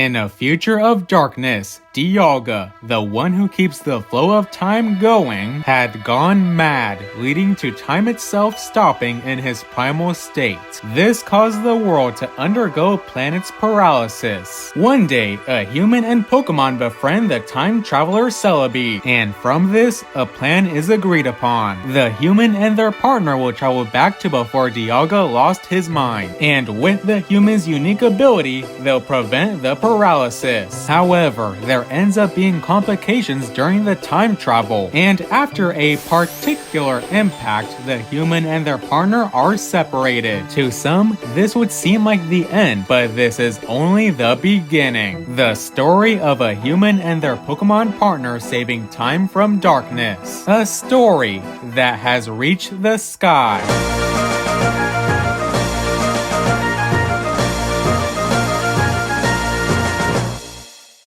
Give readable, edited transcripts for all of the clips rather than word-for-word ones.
In a future of darkness, Dialga, the one who keeps the flow of time going, had gone mad, leading to time itself stopping in his primal state. This caused the world to undergo planet's paralysis. One day, a human and Pokemon befriend the time traveler Celebi, and from this, a plan is agreed upon. The human and their partner will travel back to before Dialga lost his mind, and with the human's unique ability, they'll prevent the paralysis. However, there ends up being complications during the time travel, and after a particular impact, the human and their partner are separated. To some, this would seem like the end, but this is only the beginning. The story of a human and their Pokemon partner saving time from darkness. A story that has reached the sky.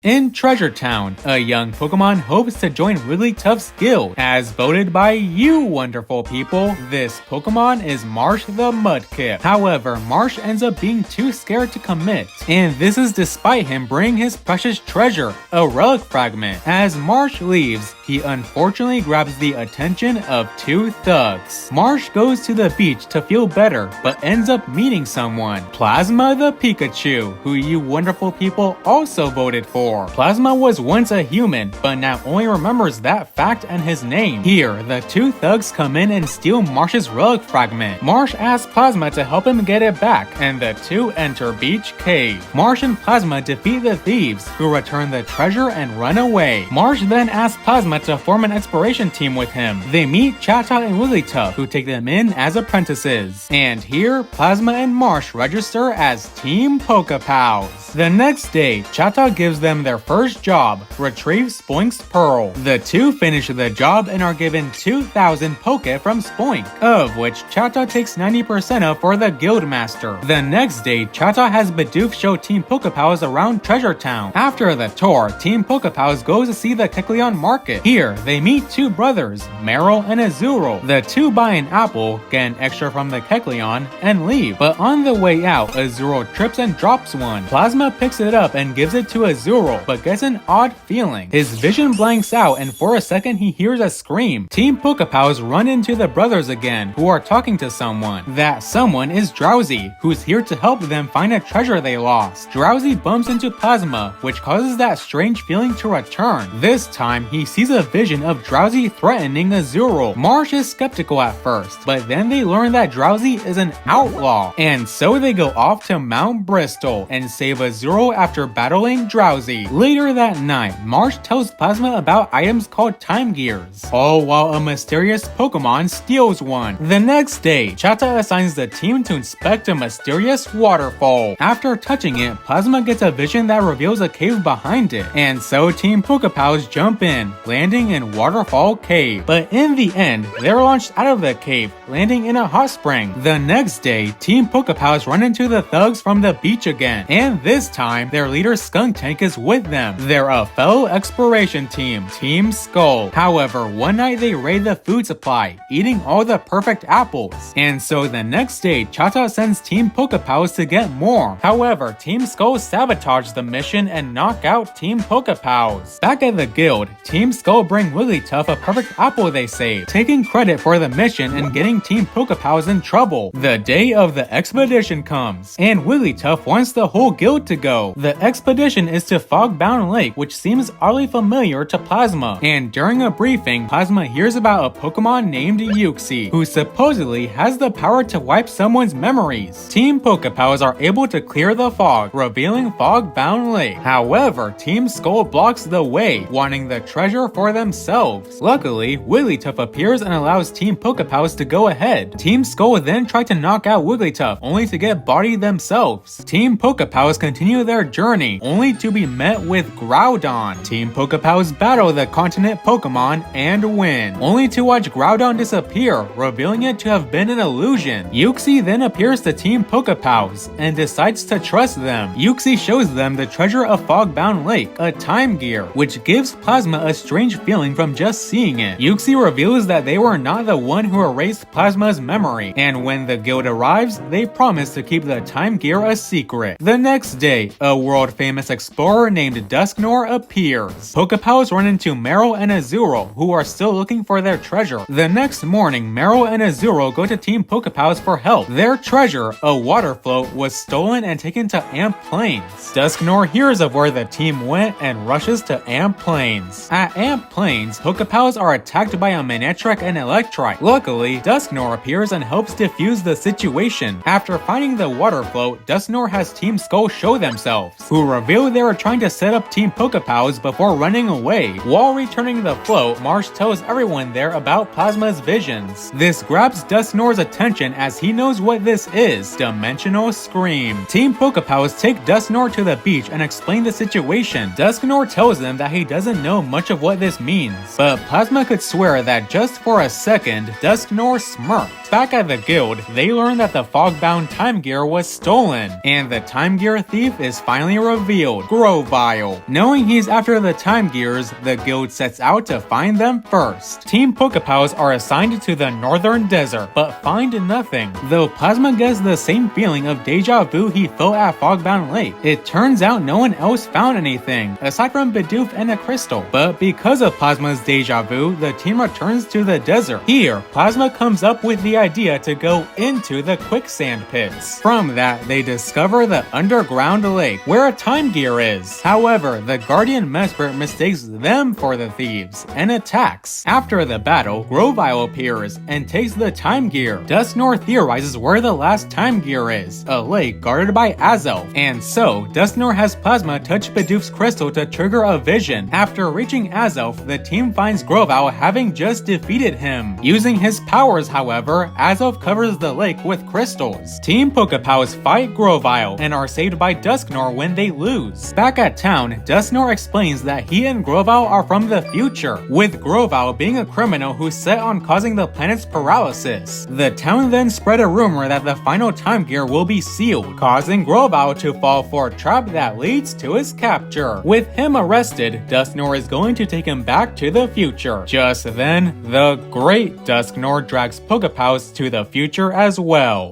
In Treasure Town, a young Pokemon hopes to join Wigglytuff's guild. As voted by you wonderful people, this Pokemon is Marsh the Mudkip. However, Marsh ends up being too scared to commit, and this is despite him bringing his precious treasure, a relic fragment. As Marsh leaves, he unfortunately grabs the attention of two thugs. Marsh goes to the beach to feel better, but ends up meeting someone, Plasma the Pikachu, who you wonderful people also voted for. Plasma was once a human, but now only remembers that fact and his name. Here, the two thugs come in and steal Marsh's relic fragment. Marsh asks Plasma to help him get it back, and the two enter Beach Cave. Marsh and Plasma defeat the thieves, who return the treasure and run away. Marsh then asks Plasma to form an exploration team with him. They meet Chatot and Wigglytuff, who take them in as apprentices. And here, Plasma and Marsh register as Team Poképals. The next day, Chatot gives them their first job, retrieve Spoink's pearl. The two finish the job and are given 2,000 Poke from Spoink, of which Chatot takes 90% of for the Guildmaster. The next day, Chatot has Bidoof show Team Poképals around Treasure Town. After the tour, Team Poképals goes to see the Kecleon market. Here, they meet two brothers, Meryl and Azurill. The two buy an apple, get an extra from the Kecleon, and leave. But on the way out, Azurill trips and drops one. Plasma picks it up and gives it to Azurill, but gets an odd feeling. His vision blanks out, and for a second he hears a scream. Team Poképals run into the brothers again, who are talking to someone. That someone is Drowsy, who's here to help them find a treasure they lost. Drowsy bumps into Plasma, which causes that strange feeling to return. This time, he sees a vision of Drowsy threatening Azurill. Marsh is skeptical at first, but then they learn that Drowsy is an outlaw, and so they go off to Mount Bristol and save Azurill after battling Drowsy. Later that night, Marsh tells Plasma about items called Time Gears, all while a mysterious Pokemon steals one. The next day, Chatot assigns the team to inspect a mysterious waterfall. After touching it, Plasma gets a vision that reveals a cave behind it, and so Team Poképals jump in, landing in Waterfall Cave. But in the end, they're launched out of the cave, landing in a hot spring. The next day, Team Poképals run into the thugs from the beach again, and this time, their leader Skuntank is with them. They're a fellow exploration team, Team Skull. However, one night they raid the food supply, eating all the perfect apples. And so the next day, Chatot sends Team Poképals to get more. However, Team Skull sabotage the mission and knock out Team Poképals. Back at the guild, Team Skull bring Wigglytuff a perfect apple they saved, taking credit for the mission and getting Team Poképals in trouble. The day of the expedition comes, and Wigglytuff wants the whole guild to go. The expedition is to Fogbound Lake, which seems oddly familiar to Plasma. And during a briefing, Plasma hears about a Pokemon named Uxie, who supposedly has the power to wipe someone's memories. Team Poképals are able to clear the fog, revealing Fogbound Lake. However, Team Skull blocks the way, wanting the treasure for themselves. Luckily, Wigglytuff appears and allows Team Poképals to go ahead. Team Skull then try to knock out Wigglytuff, only to get bodied themselves. Team Poképals continue their journey, only to be met with Groudon. Team Poképals battle the continent Pokemon and win, only to watch Groudon disappear, revealing it to have been an illusion. Uxie then appears to Team Poképals and decides to trust them. Uxie shows them the treasure of Fogbound Lake, a time gear, which gives Plasma a strange feeling from just seeing it. Uxie reveals that they were not the one who erased Plasma's memory, and when the guild arrives, they promise to keep the time gear a secret. The next day, a world-famous explorer named Dusknoir appears. Poképals run into Meryl and Azuro, who are still looking for their treasure. The next morning, Meryl and Azuro go to Team Poképals for help. Their treasure, a water float, was stolen and taken to Amp Plains. Dusknoir hears of where the team went and rushes to Amp Plains. At Amp Plains, Poképals are attacked by a Manectric and Electrike. Luckily, Dusknoir appears and helps defuse the situation. After finding the water float, Dusknoir has Team Skull show themselves, who reveal they were trying to set up Team Poképals before running away. While returning the float, Marsh tells everyone there about Plasma's visions. This grabs Dusknoir's attention as he knows what this is: Dimensional Scream. Team Poképals take Dusknoir to the beach and explain the situation. Dusknoir tells them that he doesn't know much of what this means, but Plasma could swear that just for a second, Dusknoir smirked. Back at the guild, they learn that the Fogbound time gear was stolen, and the time gear thief is finally revealed: Grovyle. Knowing he's after the time gears, the guild sets out to find them first. Team Poképals are assigned to the northern desert, but find nothing, though Plasma gets the same feeling of deja vu he felt at Fogbound Lake. It turns out no one else found anything, aside from Bidoof and a crystal. But because of Plasma's deja vu, the team returns to the desert. Here, Plasma comes up with the idea to go into the quicksand pits. From that, they discover the underground lake, where a time gear is. However, the Guardian Mesprit mistakes them for the thieves and attacks. After the battle, Grovyle appears and takes the time gear. Dusknoir theorizes where the last time gear is, a lake guarded by Azelf, and so Dusknoir has Plasma touch Bidoof's crystal to trigger a vision. After reaching Azelf, the team finds Grovyle having just defeated him. Using his powers, however, Azelf covers the lake with crystals. Team Poképals fight Grovyle and are saved by Dusknoir when they lose. Back at town, Dusknoir explains that he and Grovyle are from the future, with Grovyle being a criminal who's set on causing the planet's paralysis. The town then spread a rumor that the final time gear will be sealed, causing Grovyle to fall for a trap that leads to his capture. With him arrested, Dusknoir is going to take him back to the future. Just then, the Great Dusknoir drags Poképals to the future as well.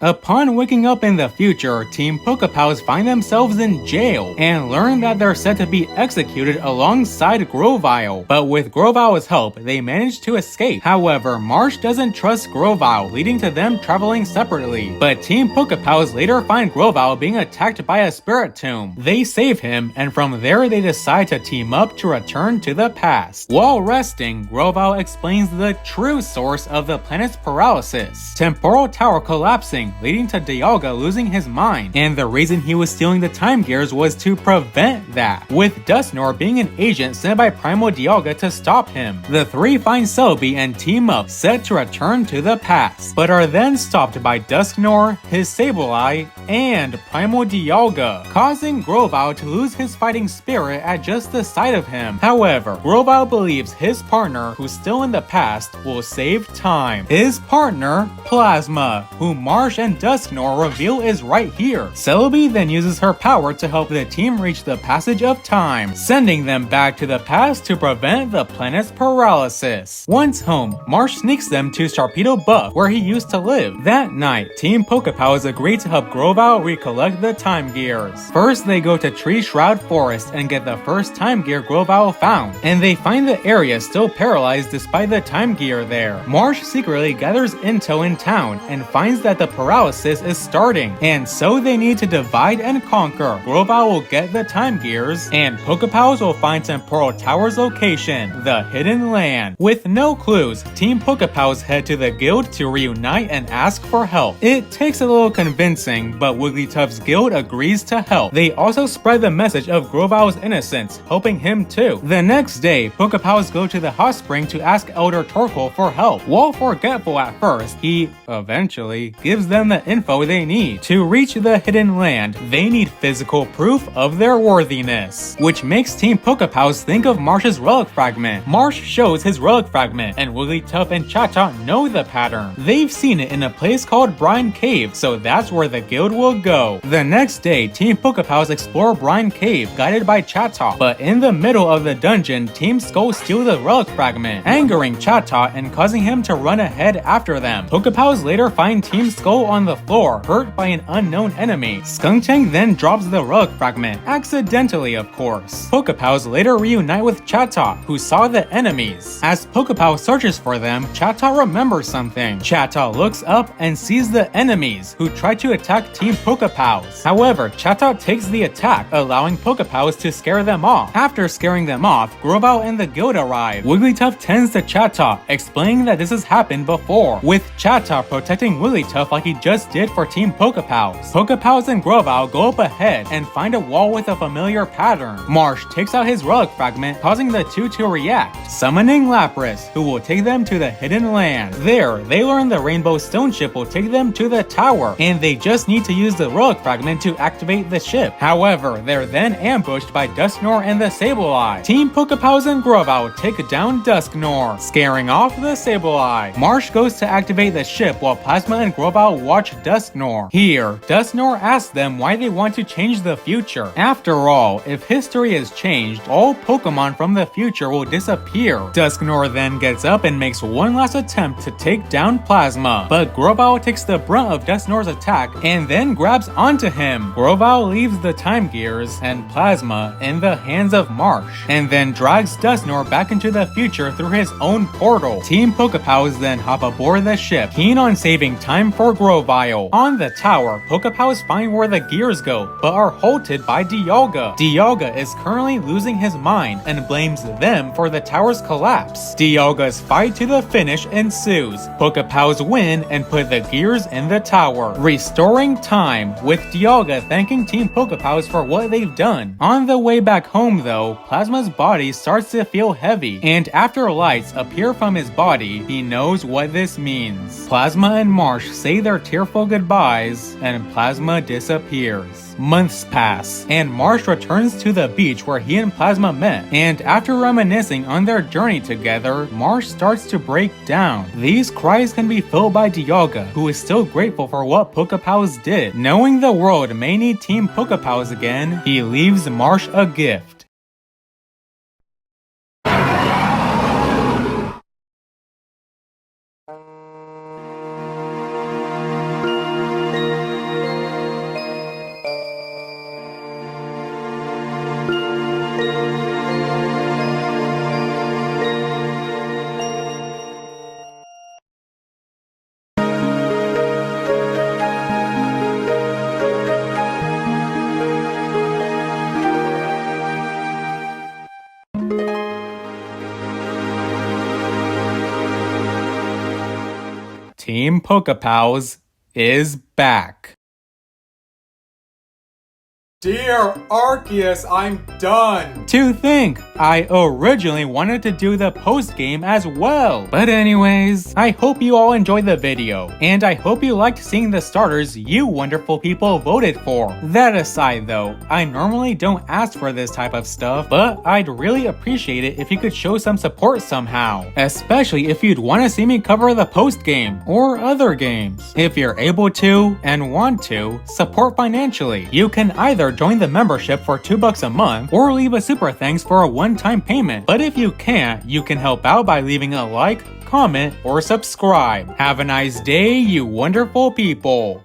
Upon waking up in the future, Team Poképals find themselves in jail and learn that they're set to be executed alongside Grovyle. But with Grovyle's help, they manage to escape. However, Marsh doesn't trust Grovyle, leading to them traveling separately. But Team Poképals later find Grovyle being attacked by a spirit tomb. They save him, and from there they decide to team up to return to the past. While resting, Grovyle explains the true source of the planet's paralysis: temporal tower collapsing, leading to Dialga losing his mind, and the reason he was stealing the time gears was to prevent that, with Dusknoir being an agent sent by Primal Dialga to stop him. The three find Celebi and team up, set to return to the past, but are then stopped by Dusknoir, his Sableye, and Primal Dialga, causing Grovyle to lose his fighting spirit at just the sight of him. However, Grovyle believes his partner, who's still in the past, will save time. His partner, Plasma, who Marsh and Dusknoir reveal is right here. Celebi then uses her power to help the team reach the passage of time, sending them back to the past to prevent the planet's paralysis. Once home, Marsh sneaks them to Sharpedo Buff, where he used to live. That night, Team Poképals agree to help Grovyle recollect the time gears. First, they go to Tree Shroud Forest and get the first time gear Grovyle found, and they find the area still paralyzed despite the time gear there. Marsh secretly gathers intel in town and finds that the paralysis is starting, and so they need to divide and conquer. Grovyle will get the time gears, and Poképals will find Temporal Tower's location, the Hidden Land. With no clues, Team Poképals head to the guild to reunite and ask for help. It takes a little convincing, but Wigglytuff's guild agrees to help. They also spread the message of Grovyle's innocence, helping him too. The next day, Poképals go to the hot spring to ask Elder Torkoal for help. While forgetful at first, he eventually gives them them the info they need. To reach the hidden land, they need physical proof of their worthiness, which makes Team Poképals think of Marsh's relic fragment. Marsh shows his relic fragment, and Wigglytuff and Chatot know the pattern. They've seen it in a place called Brine Cave, so that's where the guild will go. The next day, Team Poképals explore Brine Cave, guided by Chatot, but in the middle of the dungeon, Team Skull steal the relic fragment, angering Chatot and causing him to run ahead after them. Poképals later find Team Skull on the floor, hurt by an unknown enemy. Skuntank then drops the relic fragment, accidentally of course. Poképals later reunite with Chatot, who saw the enemies. As Poképals searches for them, Chatot remembers something. Chatot looks up and sees the enemies, who try to attack Team Poképals. However, Chatot takes the attack, allowing Poképals to scare them off. After scaring them off, Grovyle and the guild arrive. Wigglytuff tends to Chatot, explaining that this has happened before, with Chatot protecting Wigglytuff like he just did for Team Poképals. Poképals and Grovyle go up ahead and find a wall with a familiar pattern. Marsh takes out his relic fragment, causing the two to react, summoning Lapras, who will take them to the hidden land. There, they learn the Rainbow Stone ship will take them to the tower, and they just need to use the relic fragment to activate the ship. However, they're then ambushed by Dusknoir and the Sableye. Team Poképals and Grovyle take down Dusknoir, scaring off the Sableye. Marsh goes to activate the ship while Plasma and Grovyle watch Dusknoir. Here, Dusknoir asks them why they want to change the future. After all, if history is changed, all Pokemon from the future will disappear. Dusknoir then gets up and makes one last attempt to take down Plasma, but Grovyle takes the brunt of Dusknoir's attack and then grabs onto him. Grovyle leaves the Time Gears and Plasma in the hands of Marsh, and then drags Dusknoir back into the future through his own portal. Team Poképals then hop aboard the ship, keen on saving time for Grovyle. On the tower, Poképals find where the gears go, but are halted by Dialga. Dialga is currently losing his mind and blames them for the tower's collapse. Dialga's fight to the finish ensues. Poképals win and put the gears in the tower, restoring time, with Dialga thanking Team Poképals for what they've done. On the way back home though, Plasma's body starts to feel heavy, and after lights appear from his body, he knows what this means. Plasma and Marsh say their tearful goodbyes, and Plasma disappears. Months pass, and Marsh returns to the beach where he and Plasma met, and after reminiscing on their journey together, Marsh starts to break down. These cries can be filled by Dialga, who is still grateful for what Poképals did. Knowing the world may need Team Poképals again, he leaves Marsh a gift. Team Poképals is back. Dear Arceus, I'm done! To think, I originally wanted to do the post-game as well. But anyways, I hope you all enjoyed the video, and I hope you liked seeing the starters you wonderful people voted for. That aside though, I normally don't ask for this type of stuff, but I'd really appreciate it if you could show some support somehow. Especially if you'd want to see me cover the post-game, or other games. If you're able to, and want to, support financially, you can either join the membership for $2 a month, or leave a super thanks for a one-time payment. But if you can't, you can help out by leaving a like, comment, or subscribe. Have a nice day, you wonderful people!